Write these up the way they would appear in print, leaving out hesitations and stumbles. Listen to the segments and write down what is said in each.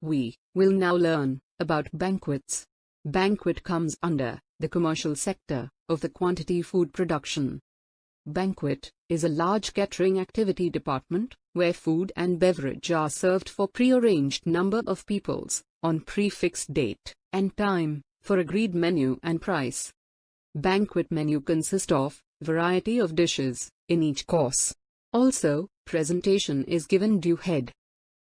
We will now learn about banquets. Banquet comes under the commercial sector of the quantity food production. Banquet is a large catering activity department where food and beverage are served for prearranged number of peoples on prefixed date and time for agreed menu and price. Banquet menu consists of variety of dishes in each course. Also, presentation is given due head.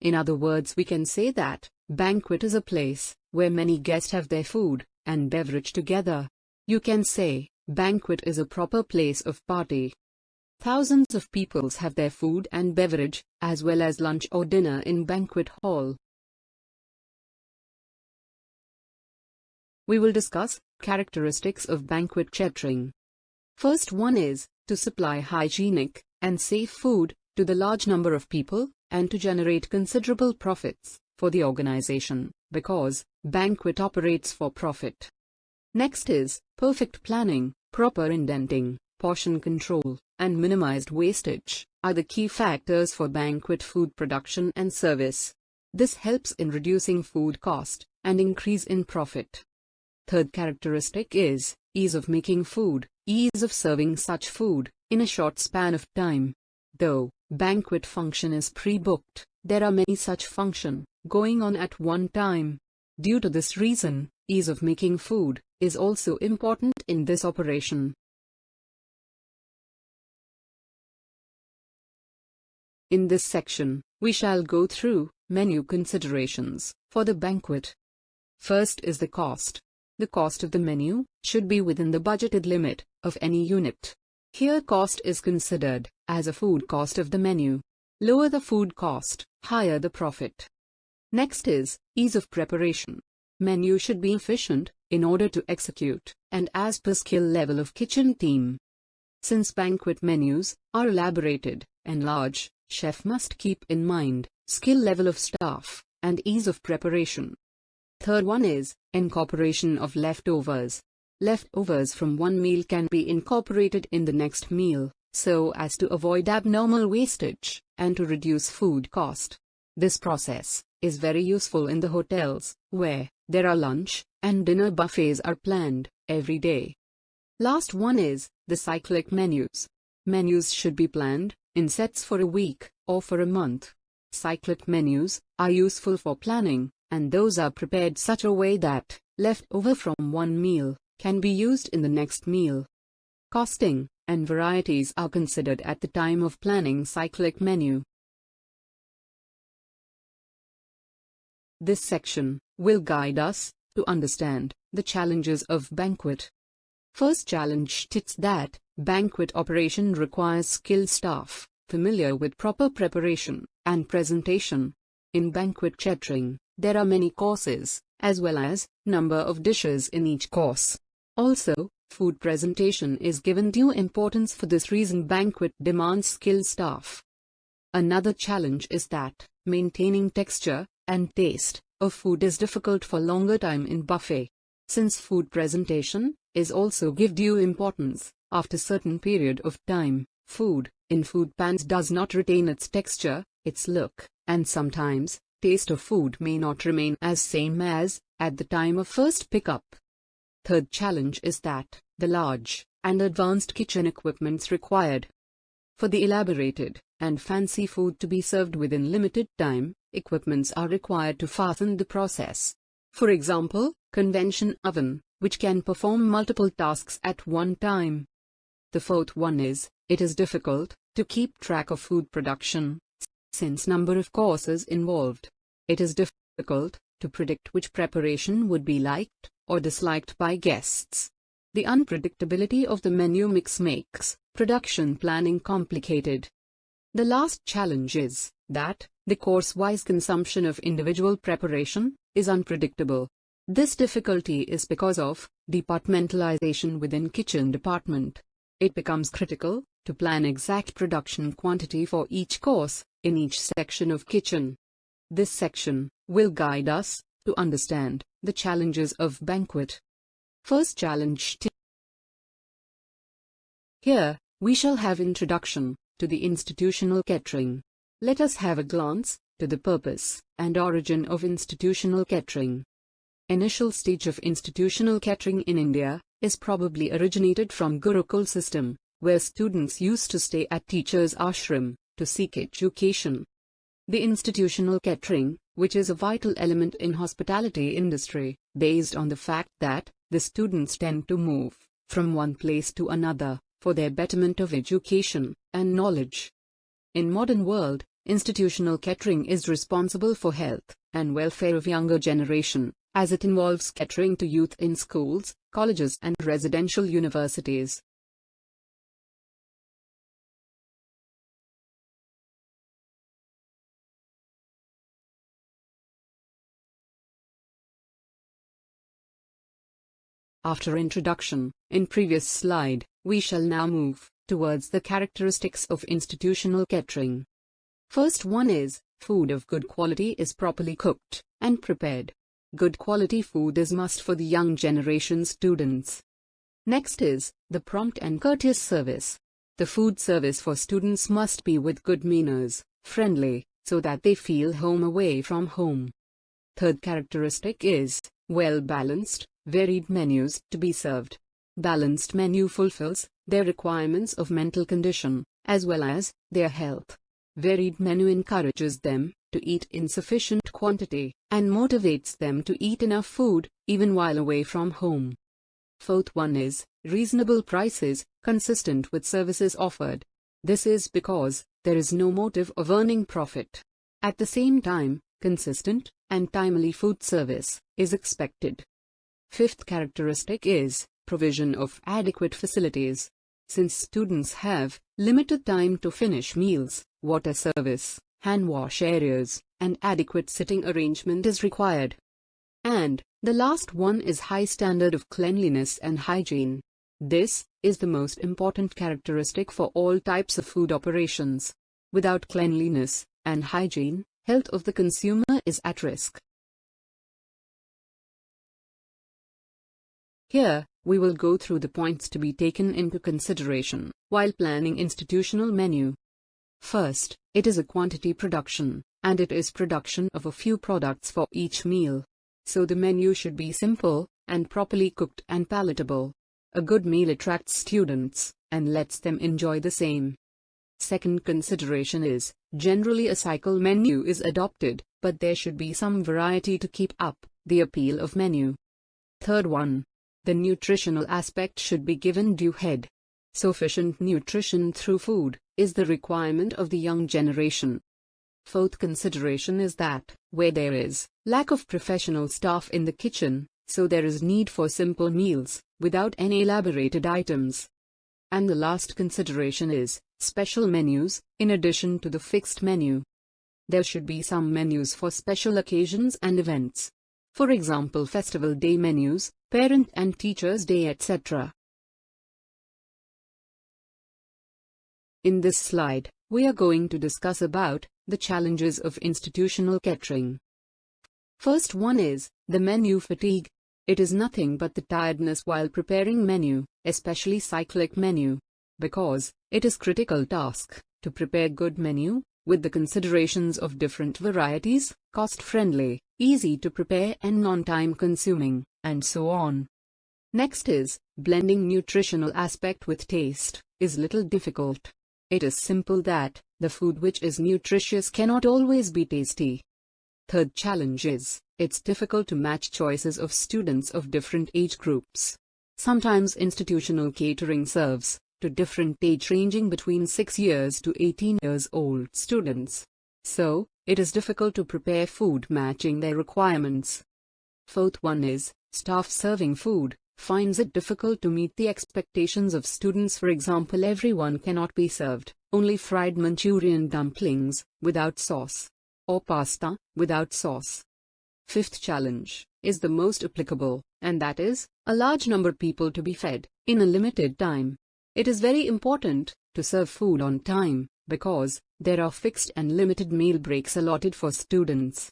In other words, we can say that banquet is a place where many guests have their food and beverage together. You can say banquet is a proper place of party. Thousands of peoples have their food and beverage, as well as lunch or dinner in banquet hall. We will discuss characteristics of banquet catering. First one is to supply hygienic and safe food to the large number of people and to generate considerable profits for the organization, because banquet operates for profit. Next is perfect planning, proper indenting, portion control, and minimized wastage are the key factors for banquet food production and service. This helps in reducing food cost and increase in profit. Third characteristic is ease of making food, ease of serving such food in a short span of time. Though banquet function is pre-booked, there are many such function going on at one time. Due to this reason, ease of making food is also important in this operation. In this section, we shall go through menu considerations for the banquet. First is the cost. The cost of the menu should be within the budgeted limit of any unit. Here cost is considered as a food cost of the menu. Lower the food cost, higher the profit. Next is ease of preparation. Menu should be efficient in order to execute and as per skill level of kitchen team. Since banquet menus are elaborated and large, chef must keep in mind skill level of staff and ease of preparation. Third one is incorporation of leftovers. Leftovers from one meal can be incorporated in the next meal, so as to avoid abnormal wastage and to reduce food cost. This process is very useful in the hotels, where there are lunch and dinner buffets are planned every day. Last one is the cyclic menus. Menus should be planned in sets for a week or for a month. Cyclic menus are useful for planning, and those are prepared such a way that leftover from one meal can be used in the next meal. Costing and varieties are considered at the time of planning cyclic menu. This section will guide us to understand the challenges of banquet. First challenge states that banquet operation requires skilled staff, familiar with proper preparation and presentation. In banquet catering, there are many courses, as well as number of dishes in each course. Also, food presentation is given due importance. For this reason, banquet demands skilled staff. Another challenge is that maintaining texture and taste of food is difficult for longer time in buffet. Since food presentation is also give due importance, after certain period of time, food in food pans does not retain its texture, its look, and sometimes taste of food may not remain as same as at the time of first pickup. Third challenge is that the large and advanced kitchen equipments required. For the elaborated and fancy food to be served within limited time, equipments are required to fasten the process. For example, convection oven, which can perform multiple tasks at one time. The fourth one is, it is difficult to keep track of food production. Since number of courses involved, it is difficult to predict which preparation would be liked or disliked by guests. The unpredictability of the menu mix makes production planning complicated. The last challenge is that the course-wise consumption of individual preparation is unpredictable. This difficulty is because of departmentalization within kitchen department. It becomes critical to plan exact production quantity for each course in each section of kitchen. This section will guide us to understand the challenges of banquet. First challenge. Here, we shall have introduction to the institutional catering. Let us have a glance to the purpose and origin of institutional catering. Initial stage of institutional catering in India is probably originated from Gurukul system, where students used to stay at teachers' ashram to seek education. The institutional catering, which is a vital element in hospitality industry, based on the fact that the students tend to move from one place to another for their betterment of education and knowledge. In modern world, institutional catering is responsible for health and welfare of younger generation, as it involves catering to youth in schools, colleges and residential universities. After introduction, in previous slide, we shall now move towards the characteristics of institutional catering. First one is, food of good quality is properly cooked and prepared. Good quality food is must for the young generation students. Next is, the prompt and courteous service. The food service for students must be with good manners, friendly, so that they feel home away from home. Third characteristic is, well-balanced, varied menus to be served. Balanced menu fulfills their requirements of mental condition, as well as their health. Varied menu encourages them to eat in sufficient quantity, and motivates them to eat enough food, even while away from home. Fourth one is, reasonable prices, consistent with services offered. This is because there is no motive of earning profit. At the same time, consistent and timely food service is expected. Fifth characteristic is, provision of adequate facilities. Since students have limited time to finish meals, water service, hand wash areas, and adequate sitting arrangement is required. And the last one is high standard of cleanliness and hygiene. This is the most important characteristic for all types of food operations. Without cleanliness and hygiene, health of the consumer is at risk. Here, we will go through the points to be taken into consideration while planning institutional menu. First, it is a quantity production, and it is production of a few products for each meal. So the menu should be simple and properly cooked and palatable. A good meal attracts students and lets them enjoy the same. Second consideration is, generally a cycle menu is adopted, but there should be some variety to keep up the appeal of menu. Third one, the nutritional aspect should be given due head. Sufficient nutrition through food is the requirement of the young generation. Fourth consideration is that, where there is lack of professional staff in the kitchen, so there is need for simple meals, without any elaborated items. And the last consideration is, special menus, in addition to the fixed menu. There should be some menus for special occasions and events. For example, festival day menus, parent and teachers day, etc. In this slide, we are going to discuss about the challenges of institutional catering. First one is, the menu fatigue. It is nothing but the tiredness while preparing menu, especially cyclic menu, because it is critical task to prepare good menu, with the considerations of different varieties, cost-friendly, easy to prepare and non-time consuming, and so on. Next is, blending nutritional aspect with taste, is little difficult. It is simple that, the food which is nutritious cannot always be tasty. Third challenge is, it's difficult to match choices of students of different age groups. Sometimes institutional catering serves to different age ranging between 6 years to 18 years old students. So, it is difficult to prepare food matching their requirements. Fourth one is, staff serving food finds it difficult to meet the expectations of students. For example, everyone cannot be served only fried Manchurian dumplings without sauce, or pasta without sauce. Fifth challenge is the most applicable, and that is, a large number of people to be fed in a limited time. It is very important to serve food on time, because there are fixed and limited meal breaks allotted for students.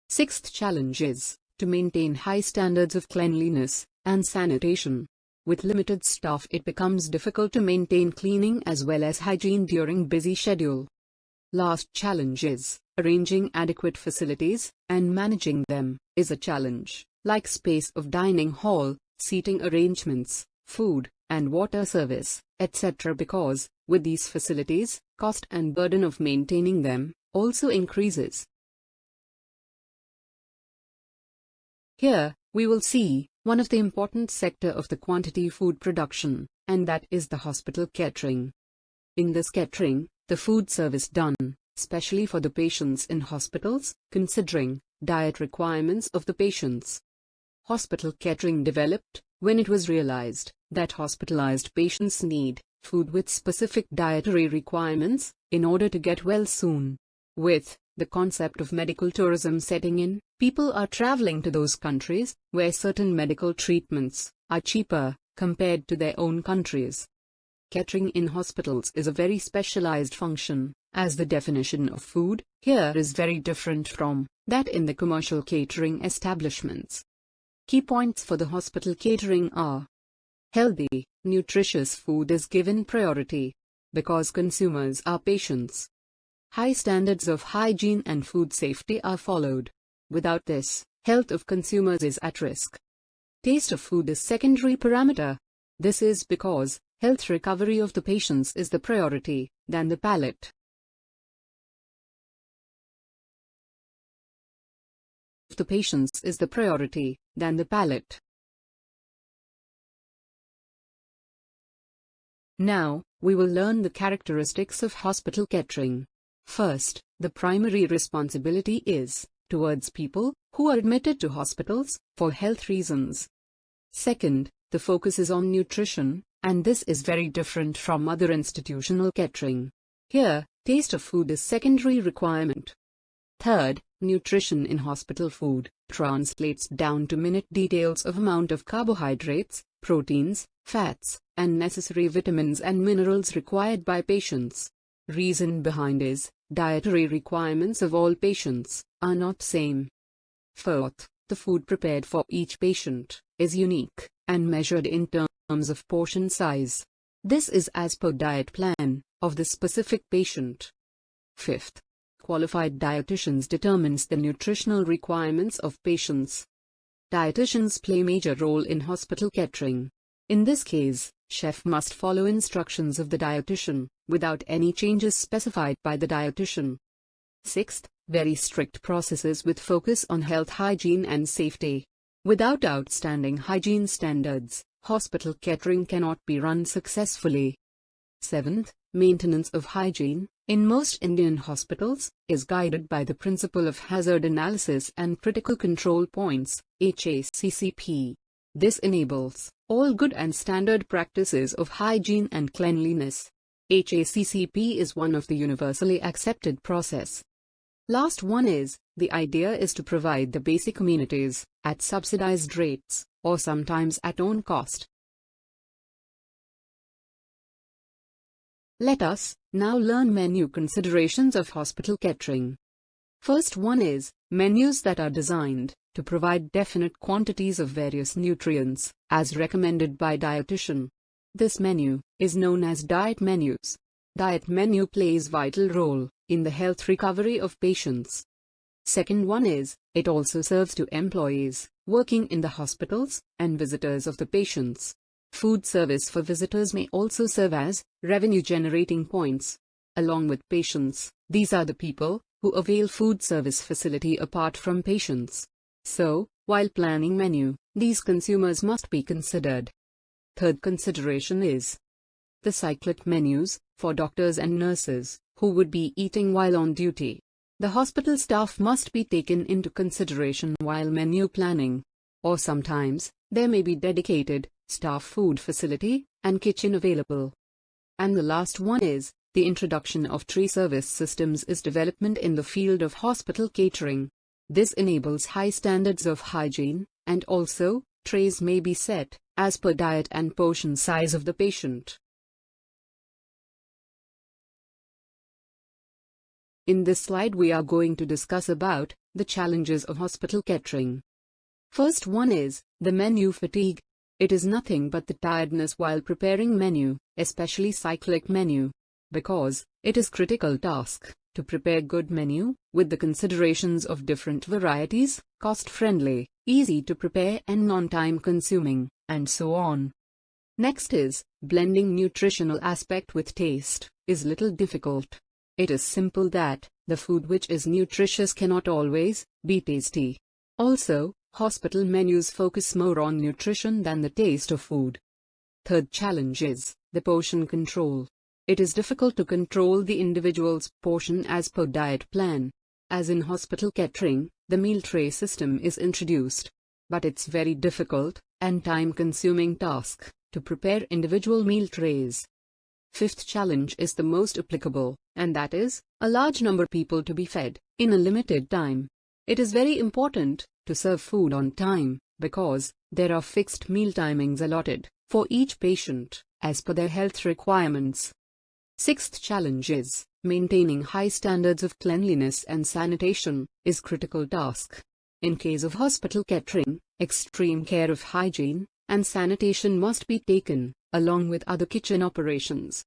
Sixth challenge is to maintain high standards of cleanliness and sanitation. With limited staff, it becomes difficult to maintain cleaning as well as hygiene during busy schedule. Last challenge is Arranging adequate facilities and managing them is a challenge, like space of dining hall, seating arrangements, food and water service, etc. because, with these facilities, cost and burden of maintaining them also increases. Here, we will see one of the important sector of the quantity food production, and that is the hospital catering. In this catering, the food service done, especially for the patients in hospitals, considering diet requirements of the patients. Hospital catering developed when it was realized that hospitalized patients need food with specific dietary requirements in order to get well soon. With the concept of medical tourism setting in, people are traveling to those countries where certain medical treatments are cheaper compared to their own countries. Catering in hospitals is a very specialized function, as the definition of food here is very different from that in the commercial catering establishments. Key points for the hospital catering are: healthy, nutritious food is given priority because consumers are patients. High standards of hygiene and food safety are followed. Without this, health of consumers is at risk. Taste of food is secondary parameter. This is because health recovery of the patients is the priority than the palate. The patients is the priority than the palate. Now, we will learn the characteristics of hospital catering. First, the primary responsibility is towards people who are admitted to hospitals for health reasons. Second, the focus is on nutrition, and this is very different from other institutional catering. Here, taste of food is secondary requirement. Third, nutrition in hospital food translates down to minute details of amount of carbohydrates, proteins, fats, and necessary vitamins and minerals required by patients. Reason behind is, dietary requirements of all patients are not same. Fourth, the food prepared for each patient is unique and measured in terms of portion size. This is as per diet plan of the specific patient. Fifth, qualified dietitians determines the nutritional requirements of patients. Dietitians play major role in hospital catering. In this case, chef must follow instructions of the dietitian, without any changes specified by the dietitian. Sixth, very strict processes with focus on health, hygiene and safety. Without outstanding hygiene standards, hospital catering cannot be run successfully. Seventh, maintenance of hygiene, in most Indian hospitals, is guided by the principle of hazard analysis and critical control points, HACCP. This enables all good and standard practices of hygiene and cleanliness. HACCP is one of the universally accepted process. Last one is, the idea is to provide the basic amenities at subsidized rates, or sometimes at own cost. Let us now learn menu considerations of hospital catering. First one is, menus that are designed to provide definite quantities of various nutrients, as recommended by dietitian. This menu is known as diet menus. Diet menu plays vital role in the health recovery of patients. Second one is, it also serves to employees working in the hospitals and visitors of the patients. Food service for visitors may also serve as revenue generating points. Along with patients, these are the people who avail food service facility apart from patients. So, while planning menu, these consumers must be considered. Third consideration is the cyclic menus for doctors and nurses who would be eating while on duty. The hospital staff must be taken into consideration while menu planning. Or sometimes, there may be dedicated staff food facility and kitchen available. And the last one is, the introduction of tray service systems is development in the field of hospital catering. This enables high standards of hygiene, and also, trays may be set as per diet and portion size of the patient. In this slide we are going to discuss about the challenges of hospital catering. First one is the menu fatigue. It is nothing but the tiredness while preparing menu, especially cyclic menu, because it is critical task to prepare good menu, with the considerations of different varieties, cost-friendly, easy to prepare and non-time consuming, and so on. Next is, blending nutritional aspect with taste, is little difficult. It is simple that, the food which is nutritious cannot always, be tasty. Also, hospital menus focus more on nutrition than the taste of food. Third challenge is, the portion control. It is difficult to control the individual's portion as per diet plan. As in hospital catering, the meal tray system is introduced. But it's very difficult, and time-consuming task, to prepare individual meal trays. Fifth challenge is the most applicable, and that is, a large number of people to be fed, in a limited time. It is very important, to serve food on time, because, there are fixed meal timings allotted, for each patient, as per their health requirements. Sixth challenge is, maintaining high standards of cleanliness and sanitation, is critical task. In case of hospital catering, extreme care of hygiene and sanitation must be taken, along with other kitchen operations.